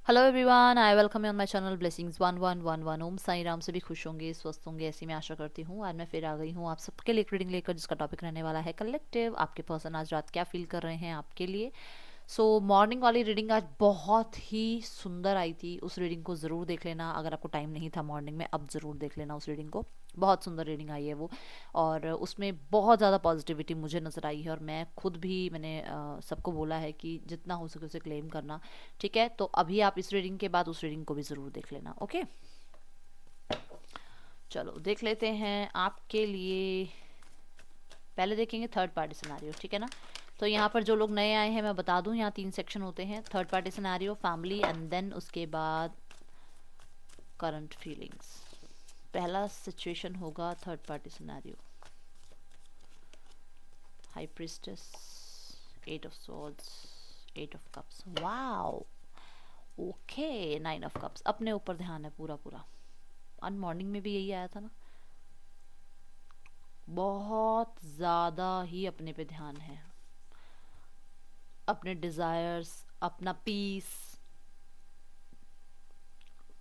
Hello everyone, I welcome you on my channel blessings 1111। ओम साई राम। से भी खुश होंगे, स्वस्थ होंगे, ऐसी मैं आशा करती हूँ। आज मैं फिर आ गई हूँ आप सबके लिए एक रीडिंग लेकर, जिसका टॉपिक रहने वाला है कलेक्टिव। आपके पर्सन आज रात क्या फील कर रहे हैं आपके लिए। मॉर्निंग वाली रीडिंग आज बहुत ही सुंदर आई थी। उस रीडिंग को ज़रूर देख लेना, अगर आपको टाइम नहीं था मॉर्निंग में, अब ज़रूर देख लेना उस रीडिंग को। बहुत सुंदर रीडिंग आई है वो, और उसमें बहुत ज़्यादा पॉजिटिविटी मुझे नज़र आई है। और मैं खुद भी मैंने सबको बोला है कि जितना हो सके उसे क्लेम करना। ठीक है, तो अभी आप इस रीडिंग के बाद उस रीडिंग को भी ज़रूर देख लेना। ओके, चलो देख लेते हैं आपके लिए। पहले देखेंगे थर्ड पार्टी सिनारियो, ठीक है ना। तो यहाँ पर जो लोग नए आए हैं मैं बता दूं, यहाँ 3 सेक्शन होते हैं: third party scenario, family, and then उसके बाद करंट फीलिंग्स। पहला सिचुएशन होगा third party scenario. High priestess, 8 of swords, 8 of cups. Wow, okay, 9 of cups. अपने ऊपर ध्यान है पूरा पूरा। अन मॉर्निंग में भी यही आया था ना। बहुत ज़्यादा ही अपने पे ध्यान है, अपने डिज़ायर्स, अपना पीस,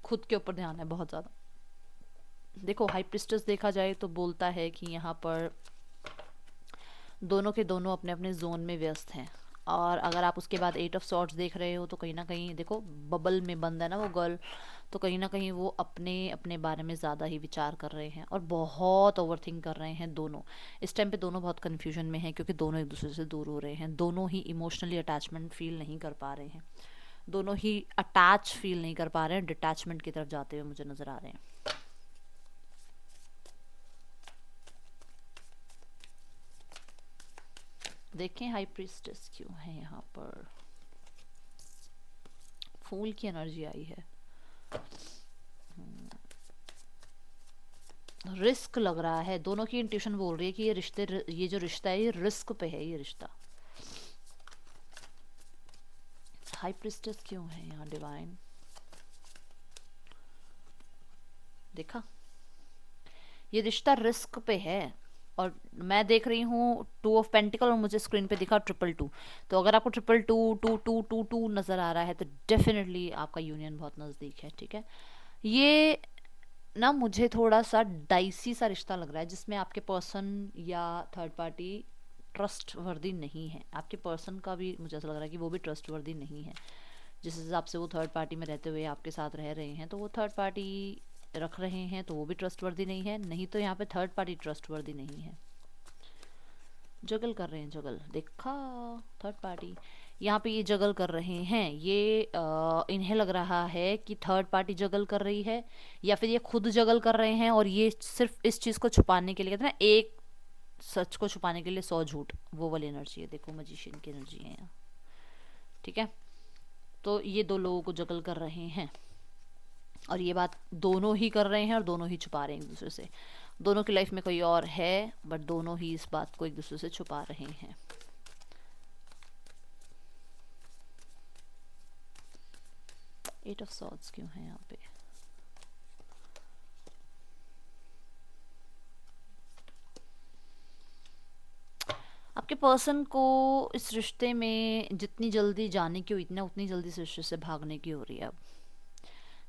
खुद के ऊपर ध्यान है बहुत ज़्यादा। देखो, हाई प्रिस्टेस देखा जाए तो बोलता है कि यहाँ पर दोनों के दोनों अपने अपने जोन में व्यस्त हैं। और अगर आप उसके बाद 8 ऑफ सॉर्ड्स देख रहे हो तो कहीं ना कहीं देखो, बबल में बंद है ना वो गर्ल, तो कहीं ना कहीं वो अपने अपने बारे में ज़्यादा ही विचार कर रहे हैं और बहुत ओवर थिंक कर रहे हैं दोनों। इस टाइम पे दोनों बहुत कन्फ्यूजन में हैं, क्योंकि दोनों एक दूसरे से दूर हो रहे हैं। दोनों ही इमोशनली अटैचमेंट फील नहीं कर पा रहे हैं। दोनों ही अटैच फील नहीं कर पा रहे हैं, डिटैचमेंट की तरफ जाते हुए मुझे नज़र आ रहे हैं। देखें हाई प्रीस्टेस क्यों है यहाँ पर। फूल की एनर्जी आई है। रिस्क लग रहा है, दोनों की इंट्यूशन बोल रही है कि ये जो रिश्ता है ये रिस्क पे है। ये रिश्ता हाई प्रीस्टेस क्यों है यहाँ डिवाइन। देखा, ये रिश्ता रिस्क पे है। और मैं देख रही हूँ 2 ऑफ पेंटिकल, और मुझे स्क्रीन पे दिखा 222। तो अगर आपको 222 नज़र आ रहा है तो डेफिनेटली आपका यूनियन बहुत नज़दीक है। ठीक है, ये ना मुझे थोड़ा सा डाइसी सा रिश्ता लग रहा है, जिसमें आपके पर्सन या थर्ड पार्टी ट्रस्ट वर्दी नहीं है। आपके पर्सन का भी मुझे ऐसा लग रहा है कि वो भी ट्रस्ट वर्दी नहीं है। जिस हिसाब से वो थर्ड पार्टी में रहते हुए आपके साथ रह रहे हैं, तो वो थर्ड पार्टी रख रहे हैं तो वो भी ट्रस्टवर्दी नहीं है। नहीं तो यहाँ पे थर्ड पार्टी ट्रस्टवर्दी नहीं है। जगल कर रहे हैं, जगल देखा। थर्ड पार्टी यहाँ पे ये जगल कर रहे हैं। ये इन्हें लग रहा है कि थर्ड पार्टी जगल कर रही है, या फिर ये खुद जगल कर रहे हैं। और ये सिर्फ इस चीज़ को छुपाने के लिए, कहते हैं ना, एक सच को छुपाने के लिए 100 झूठ, वो वाली एनर्जी है। देखो, मजिशियन की एनर्जी है यहाँ। ठीक है, तो ये 2 लोगों को जगल कर रहे हैं, और ये बात दोनों ही कर रहे हैं और दोनों ही छुपा रहे हैं एक दूसरे से। दोनों की लाइफ में कोई और है, बट दोनों ही इस बात को एक दूसरे से छुपा रहे हैं। एट ऑफ सॉर्ड्स क्यों है यहाँ पे। आपके पर्सन को इस रिश्ते में जितनी जल्दी जाने की हुई थी ना, उतनी जल्दी इस रिश्ते से भागने की हो रही है अब।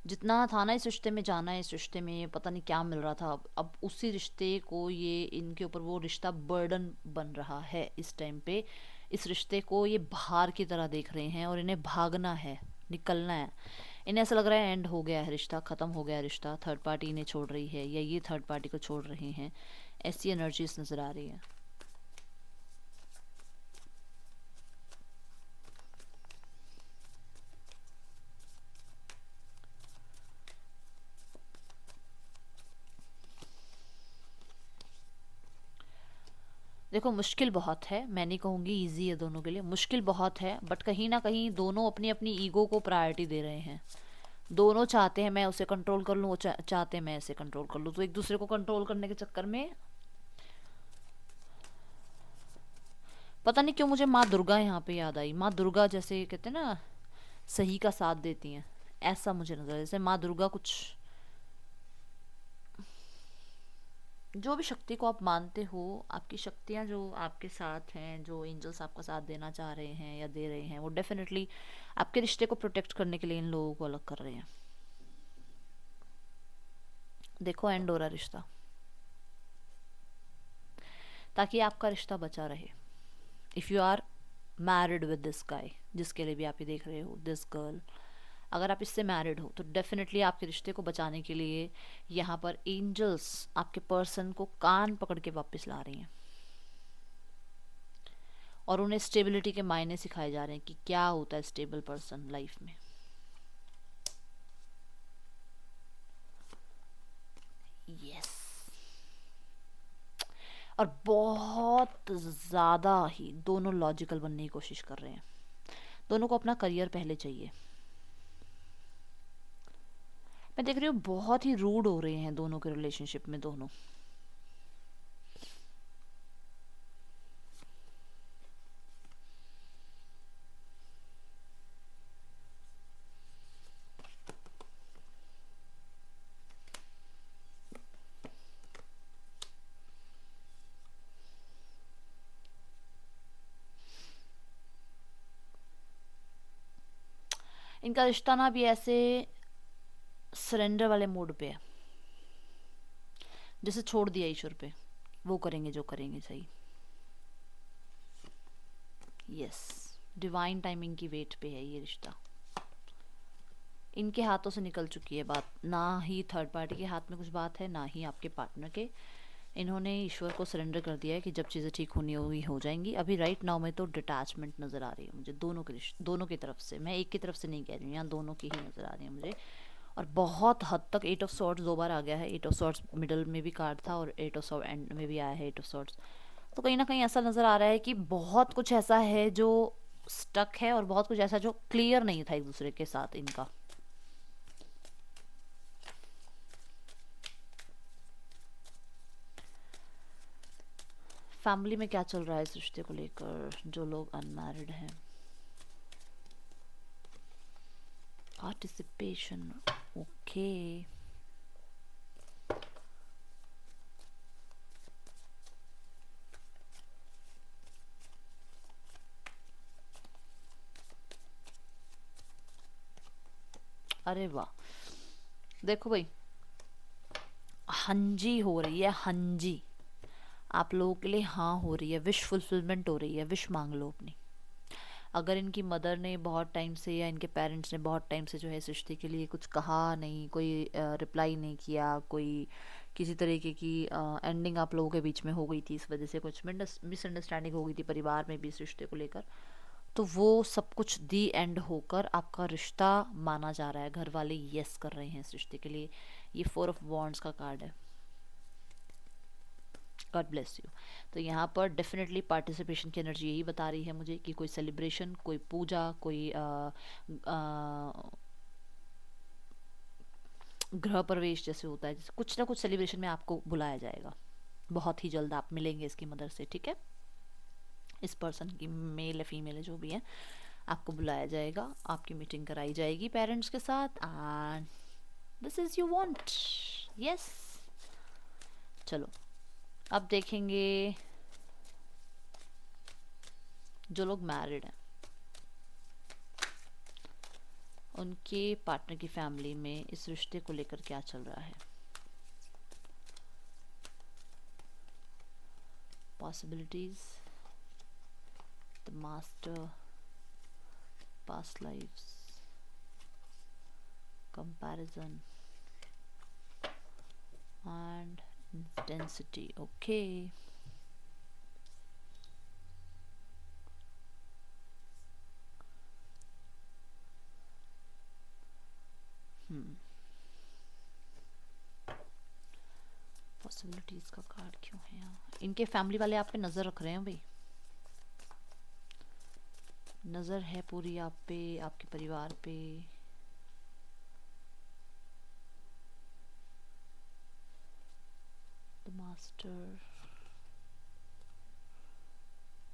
जितना था ना इस रिश्ते में जाना, इस रिश्ते में पता नहीं क्या मिल रहा था, अब उसी रिश्ते को ये इनके ऊपर वो रिश्ता बर्डन बन रहा है इस टाइम पे। इस रिश्ते को ये भार की तरह देख रहे हैं और इन्हें भागना है, निकलना है। इन्हें ऐसा लग रहा है एंड हो गया है रिश्ता, ख़त्म हो गया है रिश्ता। थर्ड पार्टी इन्हें छोड़ रही है या ये थर्ड पार्टी को छोड़ रहे हैं, ऐसी एनर्जीज नज़र आ रही है। देखो, मुश्किल बहुत है, मैं नहीं कहूँगी ईजी है दोनों के लिए, मुश्किल बहुत है। बट कहीं ना कहीं दोनों अपनी अपनी ईगो को प्रायोरिटी दे रहे हैं। दोनों चाहते हैं मैं उसे कंट्रोल कर लूँ, वो चाहते हैं मैं इसे कंट्रोल कर लूँ। तो एक दूसरे को कंट्रोल करने के चक्कर में पता नहीं क्यों मुझे माँ दुर्गा यहाँ पे याद आई। माँ दुर्गा जैसे कहते हैं ना, सही का साथ देती हैं, ऐसा मुझे नजर, जैसे माँ दुर्गा कुछ जो भी शक्ति को आप मानते हो, आपकी शक्तियाँ जो आपके साथ हैं, जो एंजल्स आपका साथ देना चाह रहे हैं या दे रहे हैं, वो डेफिनेटली आपके रिश्ते को प्रोटेक्ट करने के लिए इन लोगों को अलग कर रहे हैं। देखो एंड हो रहा रिश्ता, ताकि आपका रिश्ता बचा रहे। If you are married with this guy, जिसके लिए भी आप ये देख रहे हो, दिस गर्ल, अगर आप इससे मैरिड हो तो डेफिनेटली आपके रिश्ते को बचाने के लिए यहाँ पर एंजल्स आपके पर्सन को कान पकड़ के वापस ला रही हैं, और उन्हें स्टेबिलिटी के मायने सिखाए जा रहे हैं कि क्या होता है स्टेबल पर्सन लाइफ में। यस। और बहुत ज़्यादा ही दोनों लॉजिकल बनने की कोशिश कर रहे हैं। दोनों को अपना करियर पहले चाहिए। मैं देख रही हूँ बहुत ही रूड हो रहे हैं दोनों के रिलेशनशिप में दोनों। इनका रिश्ता ना भी ऐसे सरेंडर वाले मूड पे है, जैसे छोड़ दिया ईश्वर पे, वो करेंगे जो करेंगे सही। यस, डिवाइन टाइमिंग की वेट पे है ये रिश्ता। इनके हाथों से निकल चुकी है बात, ना ही थर्ड पार्टी के हाथ में कुछ बात है, ना ही आपके पार्टनर के। इन्होंने ईश्वर को सरेंडर कर दिया है कि जब चीज़ें ठीक होनी होगी हो जाएंगी। अभी राइट नाउ में तो डिटैचमेंट नज़र आ रही है मुझे दोनों के रिश्ते, दोनों की तरफ से। मैं एक की तरफ से नहीं कह रही हूँ, यहाँ दोनों की ही नज़र आ रही है मुझे। और बहुत हद तक 8 ऑफ सॉर्ड्स 2 बार आ गया है। 8 ऑफ सॉर्ड्स मिडल में भी कार्ड था और 8 ऑफ सॉर्ड एंड में भी आया है 8 ऑफ सॉर्ड्स। तो कहीं ना कहीं ऐसा नज़र आ रहा है कि बहुत कुछ ऐसा है जो स्टक है, और बहुत कुछ ऐसा जो क्लियर नहीं था एक दूसरे के साथ इनका। फैमिली में क्या चल रहा है इस रिश्ते को लेकर, जो लोग अनमैरिड हैं। Participation, okay. अरे वाह, देखो भाई, हंजी हो रही है, हंजी आप लोगों के लिए हाँ हो रही है, विश फुलफिलमेंट हो रही है। विश मांग लो अपनी। अगर इनकी मदर ने बहुत टाइम से या इनके पेरेंट्स ने बहुत टाइम से जो है इस रिश्ते के लिए कुछ कहा नहीं, कोई रिप्लाई नहीं किया, कोई किसी तरीके की एंडिंग आप लोगों के बीच में हो गई थी, इस वजह से कुछ मिसअंडरस्टैंडिंग हो गई थी परिवार में भी इस रिश्ते को लेकर, तो वो सब कुछ दी एंड होकर आपका रिश्ता माना जा रहा है। घर वाले यस कर रहे हैं इस रिश्ते के लिए। ये 4 ऑफ वॉन्ड्स का कार्ड है। God bless you. तो यहाँ पर डेफिनेटली पार्टिसिपेशन की एनर्जी यही बता रही है मुझे कि कोई सेलिब्रेशन, कोई पूजा, कोई गृह प्रवेश जैसे होता है, जैसे कुछ ना कुछ सेलिब्रेशन में आपको बुलाया जाएगा। बहुत ही जल्द आप मिलेंगे इसकी मदर से, ठीक है। इस पर्सन की, मेल है फीमेल है जो भी है, आपको बुलाया जाएगा, आपकी मीटिंग कराई जाएगी पेरेंट्स के साथ, and this is you want. Yes. चलो अब देखेंगे जो लोग मैरिड हैं उनके पार्टनर की फैमिली में इस रिश्ते को लेकर क्या चल रहा है। Possibilities, the master, past lifes, comparison and intensity, okay. Possibilities का कार्ड क्यों है यहाँ? इनके फैमिली वाले आप पे नजर रख रहे हैं भाई, नजर है पूरी आप पे, आपके परिवार पे। The master,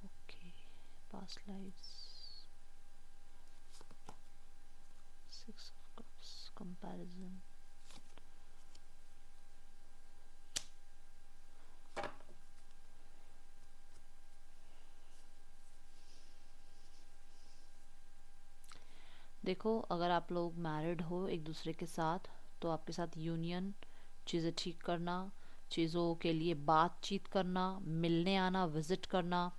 okay, past lives, 6 of cups, comparison, देखो, अगर आप लोग मैरिड हो एक दूसरे के साथ, तो आपके साथ यूनियन, चीज़ें ठीक करना, चीज़ों के लिए बातचीत करना, मिलने आना, विजिट करना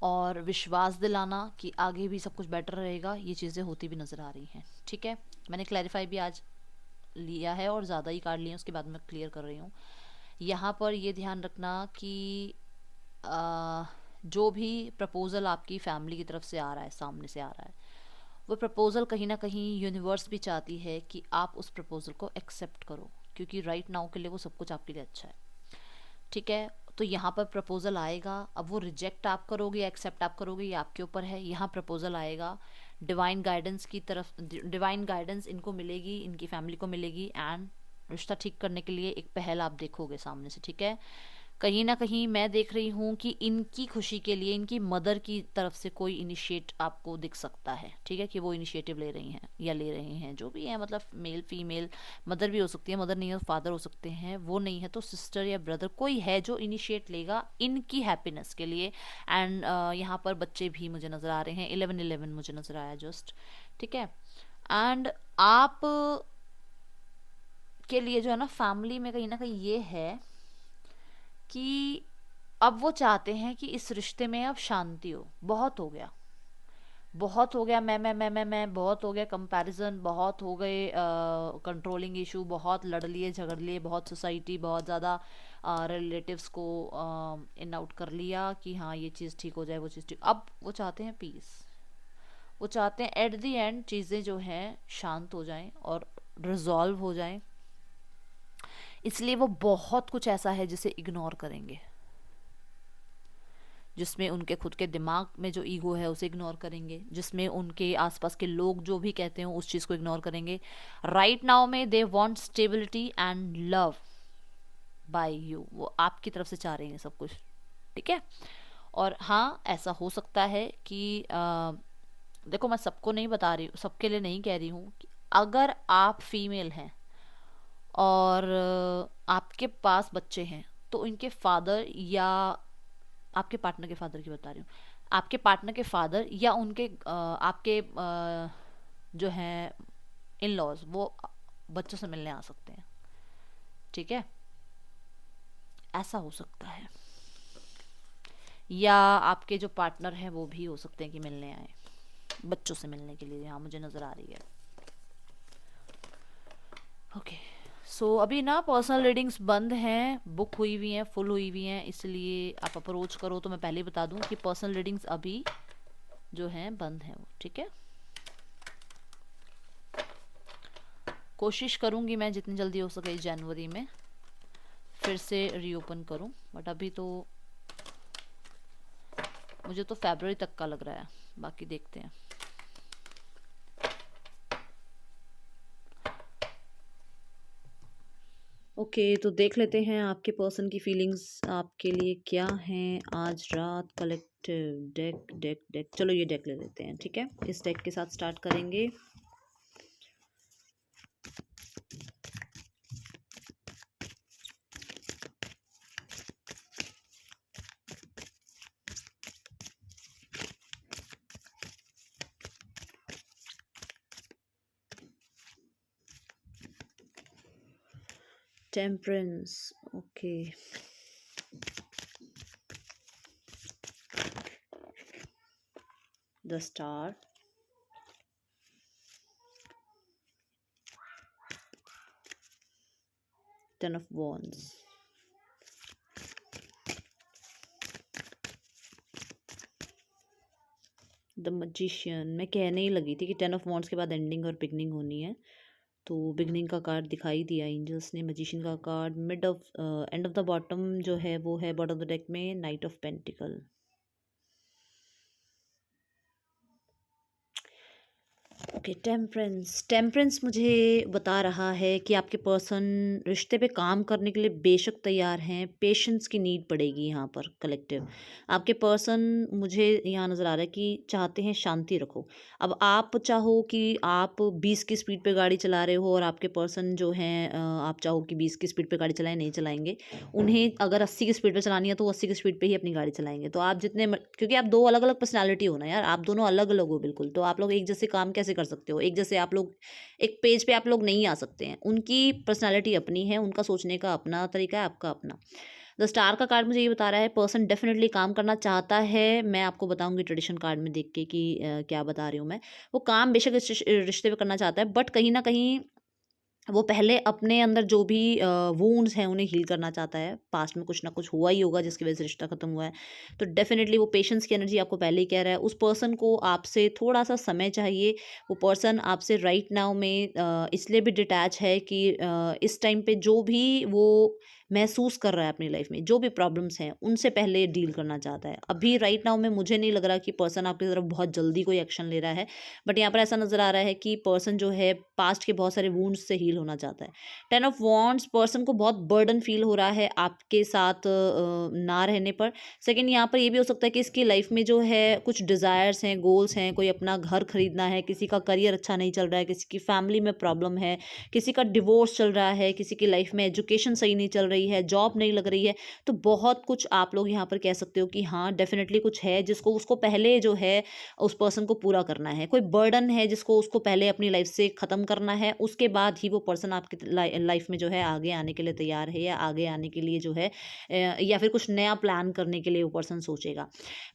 और विश्वास दिलाना कि आगे भी सब कुछ बेटर रहेगा, ये चीज़ें होती भी नज़र आ रही हैं। ठीक है, मैंने क्लैरिफाई भी आज लिया है और ज़्यादा ही कार्ड लिए, उसके बाद मैं क्लियर कर रही हूँ। यहाँ पर ये ध्यान रखना कि जो भी प्रपोज़ल आपकी फैमिली की तरफ से आ रहा है, सामने से आ रहा है, वो प्रपोज़ल कहीं ना कहीं यूनिवर्स भी चाहती है कि आप उस प्रपोज़ल को एक्सेप्ट करो, क्योंकि राइट नाउ के लिए वो सब कुछ आपके लिए अच्छा है। ठीक है, तो यहाँ पर प्रपोज़ल आएगा। अब वो रिजेक्ट आप करोगे या एक्सेप्ट आप करोगे, ये आपके ऊपर है। यहाँ प्रपोज़ल आएगा, डिवाइन गाइडेंस की तरफ, डिवाइन गाइडेंस इनको मिलेगी, इनकी फैमिली को मिलेगी, एंड रिश्ता ठीक करने के लिए एक पहल आप देखोगे सामने से। ठीक है, कहीं ना कहीं मैं देख रही हूँ कि इनकी खुशी के लिए इनकी मदर की तरफ से कोई इनिशिएट आपको दिख सकता है। ठीक है, कि वो इनिशिएटिव ले रही हैं या ले रहे हैं, जो भी है, मतलब मेल फीमेल, मदर भी हो सकती है, मदर नहीं है तो फादर हो सकते हैं, वो नहीं है तो सिस्टर या ब्रदर, कोई है जो इनिशिएट लेगा इनकी हैप्पीनेस के लिए। एंड यहाँ पर बच्चे भी मुझे नज़र आ रहे हैं, 11-11 मुझे नज़र आया जस्ट। ठीक है, एंड आप के लिए जो है ना, फैमिली में कहीं ना कहीं ये है कि अब वो चाहते हैं कि इस रिश्ते में अब शांति हो। बहुत हो गया, बहुत हो गया, मैं बहुत हो गया, कंपैरिजन बहुत हो गए, कंट्रोलिंग इशू बहुत, लड़ लिए झगड़ लिए बहुत, सोसाइटी बहुत ज़्यादा, रिलेटिव्स को इन आउट कर लिया कि हाँ ये चीज़ ठीक हो जाए, वो चीज़ ठीक। अब वो चाहते हैं पीस, वो चाहते हैं एट द एंड चीज़ें जो हैं शांत हो जाएं और रिजॉल्व हो जाएं। इसलिए वो बहुत कुछ ऐसा है जिसे इग्नोर करेंगे, जिसमें उनके खुद के दिमाग में जो ईगो है उसे इग्नोर करेंगे, जिसमें उनके आसपास के लोग जो भी कहते हैं उस चीज़ को इग्नोर करेंगे। राइट नाउ में they want stability and love by you, वो आपकी तरफ से चाह रहे हैं सब कुछ। ठीक है, और हाँ ऐसा हो सकता है कि देखो, मैं सबको नहीं बता रही हूँ, सबके लिए नहीं कह रही हूँ कि अगर आप फीमेल हैं और आपके पास बच्चे हैं, तो इनके फादर या आपके पार्टनर के फादर की बता रही हूँ, आपके पार्टनर के फादर या उनके आपके जो हैं इन लॉज, वो बच्चों से मिलने आ सकते हैं। ठीक है, ऐसा हो सकता है, या आपके जो पार्टनर हैं वो भी हो सकते हैं कि मिलने आए, बच्चों से मिलने के लिए, यहाँ मुझे नज़र आ रही है। ओके, सो अभी ना पर्सनल रीडिंग्स बंद हैं, बुक हुई हुई हैं, फुल हुई हुई हैं, इसलिए आप अप्रोच करो तो मैं पहले ही बता दूं कि पर्सनल रीडिंग्स अभी जो हैं बंद हैं वो। ठीक है, कोशिश करूंगी मैं जितनी जल्दी हो सके जनवरी में फिर से रीओपन करूं, बट अभी तो मुझे तो फरवरी तक का लग रहा है, बाकी देखते हैं। ओके, तो देख लेते हैं आपके पर्सन की फीलिंग्स आपके लिए क्या हैं आज रात। कलेक्टिव डेक डेक डेक, चलो ये डेक ले लेते हैं। ठीक है, इस डेक के साथ स्टार्ट करेंगे। Temperance, okay, the star, ten of wands, the magician. मैं कहने ही लगी थी कि 10 ऑफ वॉन्ड्स के बाद एंडिंग और बिगनिंग होनी है, तो बिगनिंग का कार्ड दिखाई दिया एंजल्स ने। मैजिशियन का card mid of end of the bottom जो है वो है बॉटम ऑफ द डेक में night of pentacle. Okay, temperance temperance मुझे बता रहा है कि आपके पर्सन रिश्ते पे काम करने के लिए बेशक तैयार हैं, पेशेंस की नीड पड़ेगी यहाँ पर कलेक्टिव। आपके पर्सन मुझे यहाँ नज़र आ रहा है कि चाहते हैं शांति रखो। अब आप चाहो कि आप 20 की स्पीड पे गाड़ी चला रहे हो और आपके पर्सन जो हैं आप चाहो कि 20 की स्पीड पे गाड़ी चलाएं, नहीं चलाएंगे। उन्हें अगर 80 की स्पीड पे चलानी है तो वो 80 की स्पीड पे ही अपनी गाड़ी चलाएंगे। तो आप क्योंकि आप दो अलग अलग पर्सनैलिटी हो ना यार, आप दोनों अलग अलग हो बिल्कुल, तो आप लोग एक जैसे काम कैसे कर सकते हो? एक जैसे आप लोग एक पेज पे आप लोग नहीं आ सकते हैं। उनकी पर्सनैलिटी अपनी है, उनका सोचने का अपना तरीका है, आपका अपना। द स्टार का कार्ड मुझे ये बता रहा है पर्सन डेफिनेटली काम करना चाहता है। मैं आपको बताऊंगी ट्रेडिशन कार्ड में देख के कि क्या बता रही हूँ मैं। वो काम बेशक इस रिश्ते पे करना चाहता है, बट कहीं ना कहीं वो पहले अपने अंदर जो भी वुंड्स हैं उन्हें हील करना चाहता है। पास्ट में कुछ ना कुछ हुआ ही होगा जिसकी वजह से रिश्ता खत्म हुआ है। तो डेफिनेटली वो पेशेंस की एनर्जी आपको पहले ही कह रहा है। उस पर्सन को आपसे थोड़ा सा समय चाहिए। वो पर्सन आपसे राइट नाउ में इसलिए भी डिटैच है कि इस टाइम पे जो भी वो महसूस कर रहा है अपनी लाइफ में, जो भी प्रॉब्लम्स हैं उनसे पहले डील करना चाहता है। अभी राइट नाउ में मुझे नहीं लग रहा कि पर्सन आपकी तरफ बहुत जल्दी कोई एक्शन ले रहा है, बट यहाँ पर ऐसा नजर आ रहा है कि पर्सन जो है पास्ट के बहुत सारे वुंड्स से हील होना चाहता है। 10 ऑफ वॉन्ड्स पर्सन को बहुत बर्डन फील हो रहा है आपके साथ ना रहने पर। सेकंड, यहाँ पर ये भी हो सकता है कि इसकी लाइफ में जो है कुछ डिज़ायर्स हैं, गोल्स हैं, कोई अपना घर खरीदना है, किसी का करियर अच्छा नहीं चल रहा है, किसी की फैमिली में प्रॉब्लम है, किसी का डिवोर्स चल रहा है, किसी की लाइफ में एजुकेशन सही नहीं चल रही है, जॉब नहीं लग रही है। तो बहुत कुछ आप लोग यहाँ पर कह सकते हो कि हाँ डेफिनेटली कुछ है जिसको उसको पहले जो है उस पर्सन को पूरा करना है। कोई बर्डन है जिसको उसको पहले अपनी लाइफ से ख़त्म करना है, उसके बाद ही वो पर्सन आपकी लाइफ में जो है आगे आने के लिए तैयार है, या आगे आने के लिए जो है या फिर कुछ नया प्लान करने के लिए वो पर्सन सोचेगा।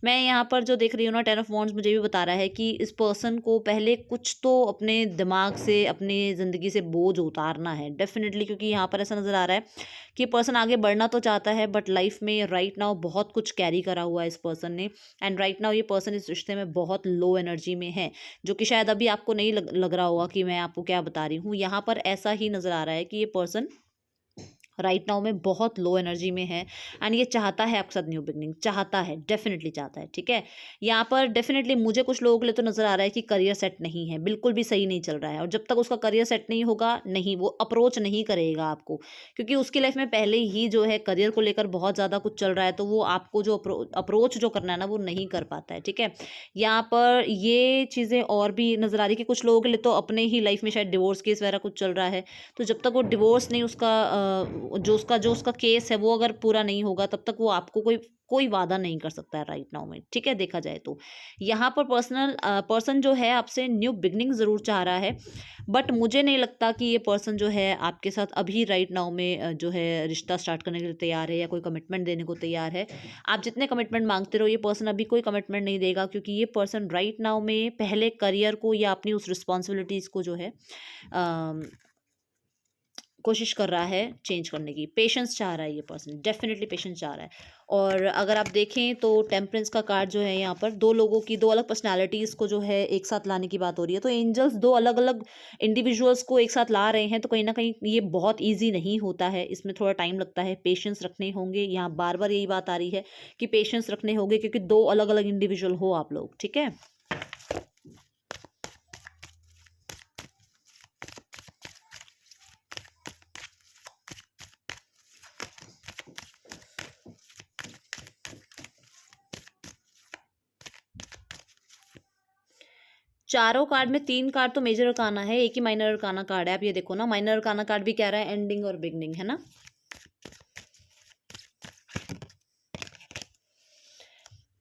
मैं यहाँ पर जो देख रही हूँ ना, 10 ऑफ वॉन्ड्स मुझे भी बता रहा है कि इस पर्सन को पहले कुछ तो अपने दिमाग से, अपनी ज़िंदगी से बोझ उतारना है डेफिनेटली। क्योंकि यहाँ पर ऐसा नज़र आ रहा है कि पर्सन आगे बढ़ना तो चाहता है, बट लाइफ में राइट नाउ बहुत कुछ कैरी करा हुआ है इस पर्सन ने। एंड राइट नाउ ये पर्सन इस रिश्ते में बहुत लो एनर्जी में है, जो कि शायद अभी आपको नहीं लग रहा होगा कि मैं आपको क्या बता रही हूँ। यहाँ पर ऐसा ही नज़र आ रहा है कि ये पर्सन राइट नाउ में बहुत लो एनर्जी में है। एंड ये चाहता है आपके साथ न्यू बिगनिंग, चाहता है, डेफिनेटली चाहता है। ठीक है, यहाँ पर डेफिनेटली मुझे कुछ लोगों के लिए तो नज़र आ रहा है कि करियर सेट नहीं है, बिल्कुल भी सही नहीं चल रहा है। और जब तक उसका करियर सेट नहीं होगा, नहीं, वो अप्रोच नहीं करेगा आपको, क्योंकि उसकी लाइफ में पहले ही जो है करियर को लेकर बहुत ज़्यादा कुछ चल रहा है। तो वो आपको जो अप्रोच जो करना है ना, वो नहीं कर पाता है। ठीक है, यहाँ पर ये चीज़ें और भी नज़र आ रही है कि कुछ लोगों के लिए तो अपने ही लाइफ में शायद डिवोर्स केस वगैरह कुछ चल रहा है। तो जब तक वो डिवोर्स नहीं, उसका जो उसका केस है वो अगर पूरा नहीं होगा, तब तक वो आपको कोई कोई वादा नहीं कर सकता है राइट नाउ में। ठीक है, देखा जाए तो यहाँ पर पर्सन जो है आपसे न्यू बिगनिंग ज़रूर चाह रहा है, बट मुझे नहीं लगता कि ये पर्सन जो है आपके साथ अभी राइट नाउ में जो है रिश्ता स्टार्ट करने के लिए तैयार है, या कोई कमिटमेंट देने को तैयार है। आप जितने कमिटमेंट मांगते रहो, ये पर्सन अभी कोई कमिटमेंट नहीं देगा, क्योंकि ये पर्सन राइट नाउ में पहले करियर को या अपनी उस रिस्पॉन्सिबिलिटीज़ को जो है कोशिश कर रहा है चेंज करने की। पेशेंस चाह रहा है ये पर्सन, डेफिनेटली पेशेंस चाह रहा है। और अगर आप देखें तो टेम्परेंस का कार्ड जो है, यहाँ पर दो लोगों की, दो अलग पर्सनालिटीज़ को जो है एक साथ लाने की बात हो रही है। तो एंजल्स दो अलग अलग इंडिविजुअल्स को एक साथ ला रहे हैं, तो कहीं ना कहीं ये बहुत ईजी नहीं होता है, इसमें थोड़ा टाइम लगता है, पेशेंस रखने होंगे। यहाँ बार बार यही बात आ रही है कि पेशेंस रखने होंगे, क्योंकि दो अलग अलग इंडिविजुअल हो आप लोग। ठीक है, चारों कार्ड में 3 कार्ड तो मेजर अरकाना है, एक ही माइनर अरकाना कार्ड है। आप ये देखो ना, माइनर अरकाना कार्ड भी कह रहा है एंडिंग और बिगनिंग, है ना।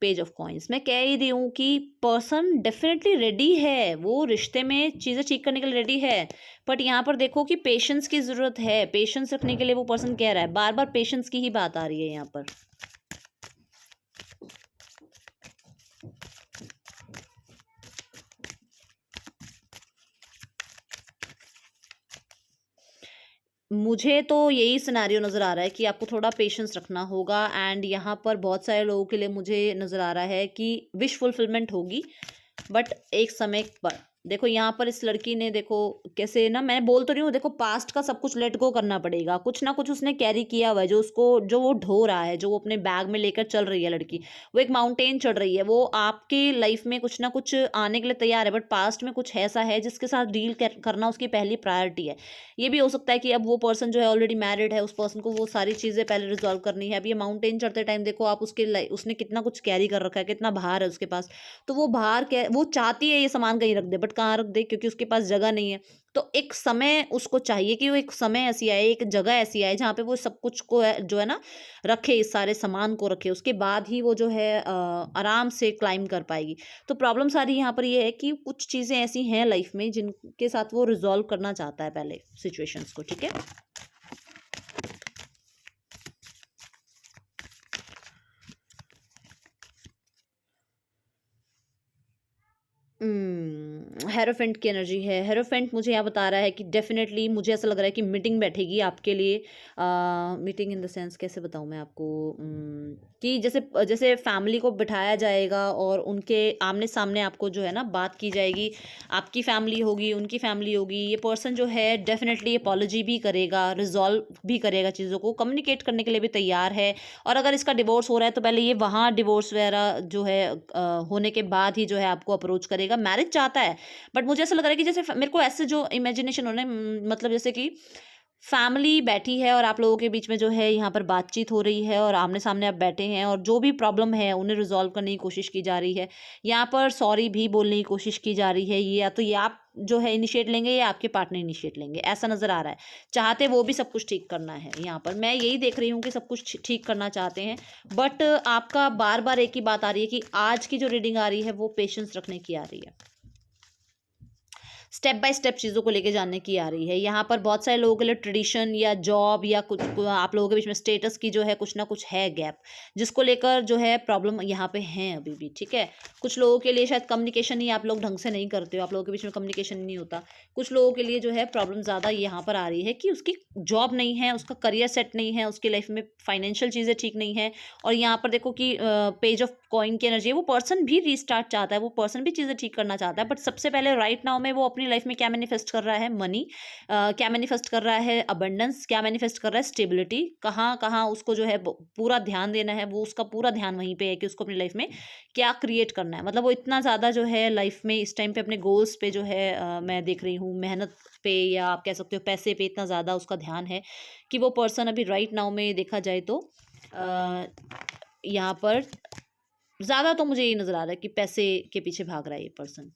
पेज ऑफ कॉइन्स, मैं कह ही रही हूँ कि पर्सन डेफिनेटली रेडी है, वो रिश्ते में चीज़ें ठीक करने के लिए रेडी है। बट यहाँ पर देखो कि पेशेंस की ज़रूरत है, पेशेंस रखने के लिए वो पर्सन कह रहा है, बार बार पेशेंस की ही बात आ रही है यहाँ पर। मुझे तो यही सिनेरियो नज़र आ रहा है कि आपको थोड़ा पेशेंस रखना होगा। एंड यहाँ पर बहुत सारे लोगों के लिए मुझे नज़र आ रहा है कि विश फुलफिलमेंट होगी, बट एक समय पर। देखो यहाँ पर इस लड़की ने, देखो कैसे ना, मैं बोल तो रही हूँ, देखो पास्ट का सब कुछ लेट गो करना पड़ेगा, कुछ ना कुछ उसने कैरी किया हुआ है जो उसको, जो वो ढो रहा है, जो वो अपने बैग में लेकर चल रही है लड़की। वो एक माउंटेन चढ़ रही है, वो आपकी लाइफ में कुछ ना कुछ आने के लिए तैयार है, बट पास्ट में कुछ ऐसा है जिसके साथ डील करना उसकी पहली प्रायोरिटी है। ये भी हो सकता है कि अब वो पर्सन जो है ऑलरेडी मैरिड है, उस पर्सन को वो सारी चीज़ें पहले रिजॉल्व करनी है। अब ये माउंटेन चढ़ते टाइम देखो आप, उसके उसने कितना कुछ कैरी कर रखा है, कितना भार है उसके पास। तो वो बाहर क्या, वो चाहती है ये सामान कहीं रख दे, बट कहाँ रख दे, क्योंकि उसके पास जगह नहीं है। तो एक समय उसको चाहिए कि वो एक समय ऐसी आए, एक जगह ऐसी आए जहाँ पे वो सब कुछ को जो है ना रखे, इस सारे सामान को रखे, उसके बाद ही वो जो है आराम से क्लाइम कर पाएगी। तो प्रॉब्लम सारी यहाँ पर ये है कि कुछ चीज़ें ऐसी हैं लाइफ में जिनके साथ वो रिजॉल्व करना चाहता है पहले सिचुएशंस को, ठीक है। हेरोफेंट की एनर्जी है। हेरोफेंट मुझे यहाँ बता रहा है कि डेफिनेटली मुझे ऐसा लग रहा है कि मीटिंग बैठेगी आपके लिए। मीटिंग इन द सेंस कैसे बताऊँ मैं आपको, कि जैसे जैसे फैमिली को बिठाया जाएगा और उनके आमने सामने आपको जो है ना बात की जाएगी। आपकी फैमिली होगी, उनकी फैमिली होगी। ये पर्सन जो है डेफिनेटली अपॉलॉजी भी करेगा, रिजॉल्व भी करेगा, चीज़ों को कम्युनिकेट करने के लिए भी तैयार है। और अगर इसका डिवोर्स हो रहा है तो पहले ये वहाँ डिवोर्स वगैरह जो है होने के बाद ही जो है आपको अप्रोच करेगा। मैरिज चाहता है, बट मुझे ऐसा लग रहा है कि जैसे मेरे को ऐसे जो इमेजिनेशन हो रहा है, मतलब जैसे कि फैमिली बैठी है और आप लोगों के बीच में जो है यहाँ पर बातचीत हो रही है और आमने सामने आप बैठे हैं और जो भी प्रॉब्लम है उन्हें रिजॉल्व करने की कोशिश की जा रही है। यहाँ पर सॉरी भी बोलने की कोशिश की जा रही है। ये या तो ये आप जो है इनिशिएट लेंगे या आपके पार्टनर इनिशिएट लेंगे, ऐसा नज़र आ रहा है। चाहते वो भी सब कुछ ठीक करना है, यहाँ पर मैं यही देख रही हूँ कि सब कुछ ठीक करना चाहते हैं। बट आपका बार बार एक ही बात आ रही है कि आज की जो रीडिंग आ रही है वो पेशेंस रखने की आ रही है, स्टेप बाय स्टेप चीज़ों को लेके जानने की आ रही है। यहाँ पर बहुत सारे लोगों के लिए ट्रेडिशन या जॉब या कुछ आप लोगों के बीच में स्टेटस की जो है कुछ ना कुछ है गैप, जिसको लेकर जो है प्रॉब्लम यहाँ पे है अभी भी, ठीक है। कुछ लोगों के लिए शायद कम्युनिकेशन ही आप लोग ढंग से नहीं करते हो, आप लोगों के बीच में कम्युनिकेशन नहीं होता। कुछ लोगों के लिए जो है प्रॉब्लम ज़्यादा यहाँ पर आ रही है कि उसकी जॉब नहीं है, उसका करियर सेट नहीं है, उसकी लाइफ में फाइनेंशियल चीज़ें ठीक नहीं है। और यहाँ पर देखो कि पेज ऑफ कॉइन की एनर्जी है। वो पर्सन भी रीस्टार्ट चाहता है, वो पर्सन भी चीज़ें ठीक करना चाहता है, बट सबसे पहले राइट नाउ में वो अपनी लाइफ में क्या मैनिफेस्ट कर रहा है, मनी। क्या मैनिफेस्ट कर रहा है, अबंडेंस। क्या मैनिफेस्ट कर रहा है, स्टेबिलिटी। कहाँ कहाँ उसको जो है पूरा ध्यान देना है, वो उसका पूरा ध्यान वहीं पे है कि उसको अपनी लाइफ में क्या क्रिएट करना है। मतलब वो इतना ज़्यादा जो है लाइफ में इस टाइम पे अपने गोल्स पे जो है मैं देख रही हूँ, मेहनत पे या आप कह सकते हो पैसे पे इतना ज़्यादा उसका ध्यान है कि वो पर्सन अभी राइट नाउ में देखा जाए तो यहाँ पर ज़्यादा तो मुझे ये नज़र आ रहा है कि पैसे के पीछे भाग रहा है ये पर्सन।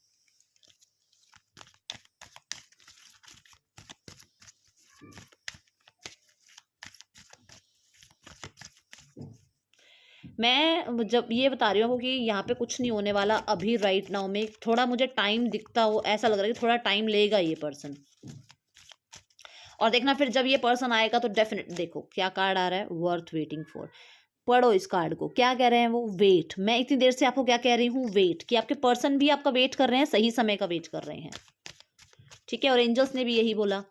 मैं जब ये बता रही हूँ कि यहाँ पे कुछ नहीं होने वाला अभी राइट नाउ में, थोड़ा मुझे टाइम दिखता हो, ऐसा लग रहा है कि थोड़ा टाइम लेगा ये पर्सन। और देखना फिर जब ये पर्सन आएगा तो डेफिनेट देखो क्या कार्ड आ रहा है, वर्थ वेटिंग फॉर। पढ़ो इस कार्ड को, क्या कह रहे हैं वो, वेट। मैं इतनी देर से आपको क्या कह रही हूँ, वेट, कि आपके पर्सन भी आपका वेट कर रहे हैं, सही समय का वेट कर रहे हैं, ठीक है। और एंजल्स ने भी यही बोला,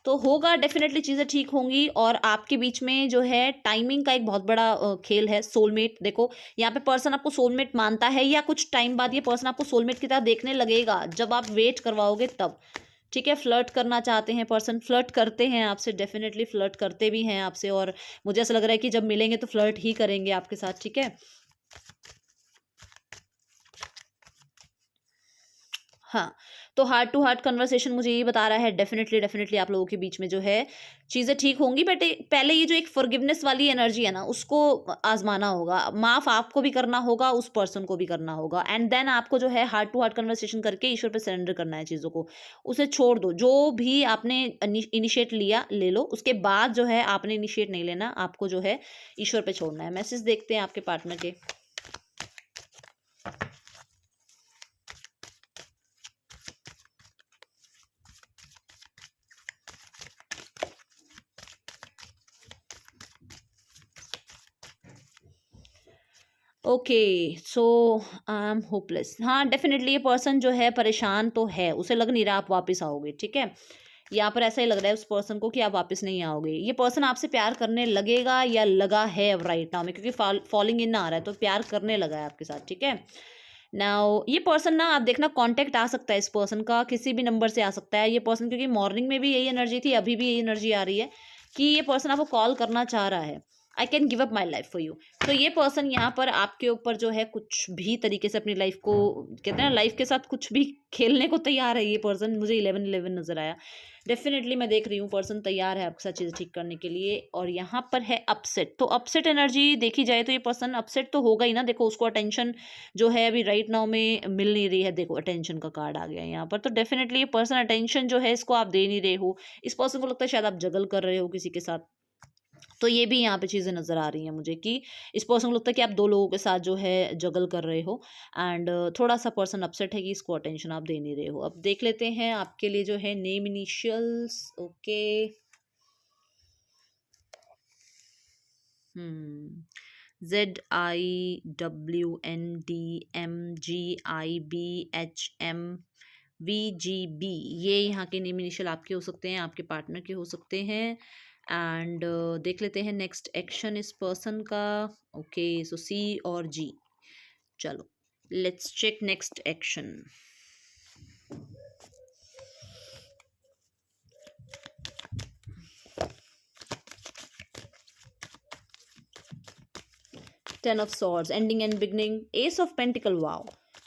तो होगा डेफिनेटली, चीज़ें ठीक होंगी। और आपके बीच में जो है टाइमिंग का एक बहुत बड़ा खेल है। सोलमेट, देखो यहाँ पे पर्सन आपको सोलमेट मानता है या कुछ टाइम बाद ये पर्सन आपको सोलमेट की तरह देखने लगेगा जब आप वेट करवाओगे तब, ठीक है। फ्लर्ट करना चाहते हैं पर्सन, फ्लर्ट करते हैं आपसे, डेफिनेटली फ्लर्ट करते भी हैं आपसे। और मुझे ऐसा लग रहा है कि जब मिलेंगे तो फ्लर्ट ही करेंगे आपके साथ, ठीक है। हाँ, तो हार्ट टू हार्ट कन्वर्सेशन मुझे ये बता रहा है डेफिनेटली डेफिनेटली आप लोगों के बीच में जो है चीज़ें ठीक होंगी। बट पहले ये जो एक फॉरगिवनेस वाली एनर्जी है ना, उसको आजमाना होगा। माफ़ आपको भी करना होगा, उस पर्सन को भी करना होगा। एंड देन आपको जो है हार्ट टू हार्ट कन्वर्सेशन करके ईश्वर पे सरेंडर करना है चीज़ों को। उसे छोड़ दो, जो भी आपने इनिशिएट लिया ले लो, उसके बाद जो है आपने इनिशिएट नहीं लेना, आपको जो है ईश्वर पे छोड़ना है। मैसेज देखते हैं आपके पार्टनर के। Okay, so I am hopeless. हाँ डेफिनेटली ये पर्सन जो है परेशान तो है, उसे लग नहीं रहा आप वापस आओगे, ठीक है। यहाँ पर ऐसा ही लग रहा है उस पर्सन को कि आप वापस नहीं आओगे। ये पर्सन आपसे प्यार करने लगेगा या लगा है अब राइट नाउ में, क्योंकि फॉलिंग इन आ रहा है, तो प्यार करने लगा है आपके साथ, ठीक है। नाउ ये पर्सन ना आप देखना कांटेक्ट आ सकता है इस पर्सन का, किसी भी नंबर से आ सकता है ये पर्सन, क्योंकि मॉर्निंग में भी यही एनर्जी थी, अभी भी यही एनर्जी आ रही है कि ये पर्सन आपको कॉल करना चाह रहा है। I can give up my life for you. तो ये पर्सन यहाँ पर आपके ऊपर जो है कुछ भी तरीके से अपनी लाइफ को, कहते हैं ना, लाइफ के साथ कुछ भी खेलने को तैयार है ये पर्सन। मुझे 11-11 नजर आया। डेफिनेटली मैं देख रही हूँ पर्सन तैयार है आपके साथ चीज़ें ठीक करने के लिए। और यहाँ पर है अपसेट। तो अपसेट एनर्जी देखी जाए तो ये पर्सन अपसेट तो होगा ही ना। देखो उसको अटेंशन जो है अभी राइट नाउ में मिल नहीं रही है। देखो अटेंशन का कार्ड आ गया है यहाँ पर। तो डेफिनेटली ये पर्सन अटेंशन जो है इसको आप दे नहीं रहे हो। इस पर्सन को लगता है शायद आप जगल कर रहे हो किसी के साथ। तो ये भी यहाँ पे चीज़ें नज़र आ रही हैं मुझे कि इस पर्सन को लगता है कि आप दो लोगों के साथ जो है जगल कर रहे हो। एंड थोड़ा सा पर्सन अपसेट है कि इसको अटेंशन आप दे नहीं रहे हो। अब देख लेते हैं आपके लिए जो है नेम इनिशियल्स। ओके, ZIWNDMGIBHMVGB, ये यहाँ के नेम इनिशियल आपके हो सकते हैं, आपके पार्टनर के हो सकते हैं। एंड देख लेते हैं नेक्स्ट एक्शन इस पर्सन का। ओके, सो C और G। चलो let's check next action. 10 of swords, ending and beginning, ace of pentacle. Wow,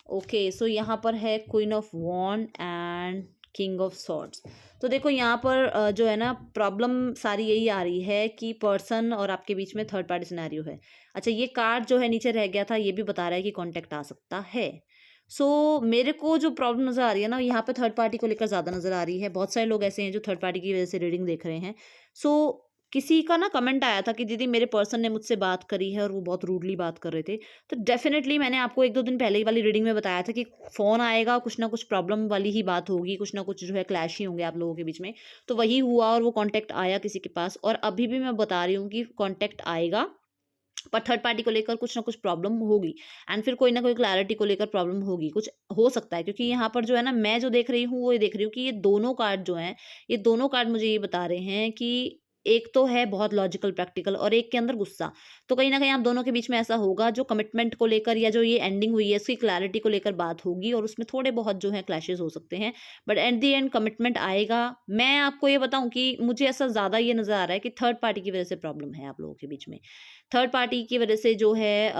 okay, so यहाँ पर है queen of wand and king of swords. तो देखो यहाँ पर जो है ना प्रॉब्लम सारी यही आ रही है कि पर्सन और आपके बीच में थर्ड पार्टी सिनेरियो है। अच्छा, ये कार्ड जो है नीचे रह गया था, ये भी बता रहा है कि कांटेक्ट आ सकता है। सो मेरे को जो प्रॉब्लम नज़र आ रही है ना, यहाँ पे थर्ड पार्टी को लेकर ज़्यादा नज़र आ रही है। बहुत सारे लोग ऐसे हैं जो थर्ड पार्टी की वजह से रीडिंग देख रहे हैं। सो किसी का ना कमेंट आया था कि दीदी मेरे पर्सन ने मुझसे बात करी है और वो बहुत रूडली बात कर रहे थे। तो डेफिनेटली मैंने आपको 1-2 दिन पहले ही वाली रीडिंग में बताया था कि फ़ोन आएगा, कुछ ना कुछ प्रॉब्लम वाली ही बात होगी, कुछ ना कुछ जो है क्लैश ही होंगे आप लोगों के बीच में। तो वही हुआ और वो कॉन्टैक्ट आया किसी के पास। और अभी भी मैं बता रही हूँ कि कॉन्टैक्ट आएगा, पर थर्ड पार्टी को लेकर कुछ ना कुछ प्रॉब्लम होगी। एंड फिर कोई ना कोई क्लैरिटी को लेकर प्रॉब्लम होगी, कुछ हो सकता है। क्योंकि यहाँ पर जो है ना, मैं जो देख रही हूँ वो ये देख रही हूँ कि ये दोनों कार्ड जो हैं, ये दोनों कार्ड मुझे ये बता रहे हैं कि एक तो है बहुत लॉजिकल प्रैक्टिकल और एक के अंदर गुस्सा। तो कहीं ना कहीं आप दोनों के बीच में ऐसा होगा जो कमिटमेंट को लेकर या जो ये एंडिंग हुई है इसकी क्लैरिटी को लेकर बात होगी और उसमें थोड़े बहुत जो है क्लैशेस हो सकते हैं। But at the and commitment आएगा। मैं आपको ये बताऊं कि मुझे ऐसा ज़्यादा ये नज़र आ रहा है कि थर्ड पार्टी की वजह से प्रॉब्लम है आप लोगों के बीच में। थर्ड पार्टी की वजह से जो है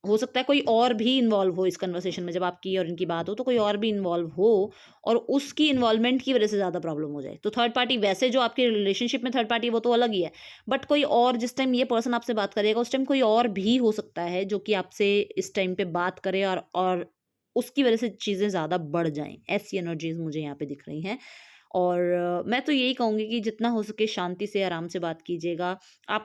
हो सकता है कोई और भी इन्वॉल्व हो इस कन्वर्सेशन में। जब आपकी और इनकी बात हो तो कोई और भी इन्वॉल्व हो और उसकी इन्वॉल्वमेंट की वजह से ज़्यादा प्रॉब्लम हो जाए। तो थर्ड पार्टी, वैसे जो आपके रिलेशनशिप में थर्ड पार्टी है वो तो अलग ही है, बट कोई और जिस टाइम ये पर्सन आपसे बात करेगा उस टाइम कोई और भी हो सकता है जो कि आपसे इस टाइम पे बात करे और उसकी वजह से चीज़ें ज़्यादा बढ़ जाएं। ऐसी एनर्जीज मुझे यहाँ पे दिख रही हैं। और मैं तो यही कहूँगी कि जितना हो सके शांति से आराम से बात कीजिएगा। आप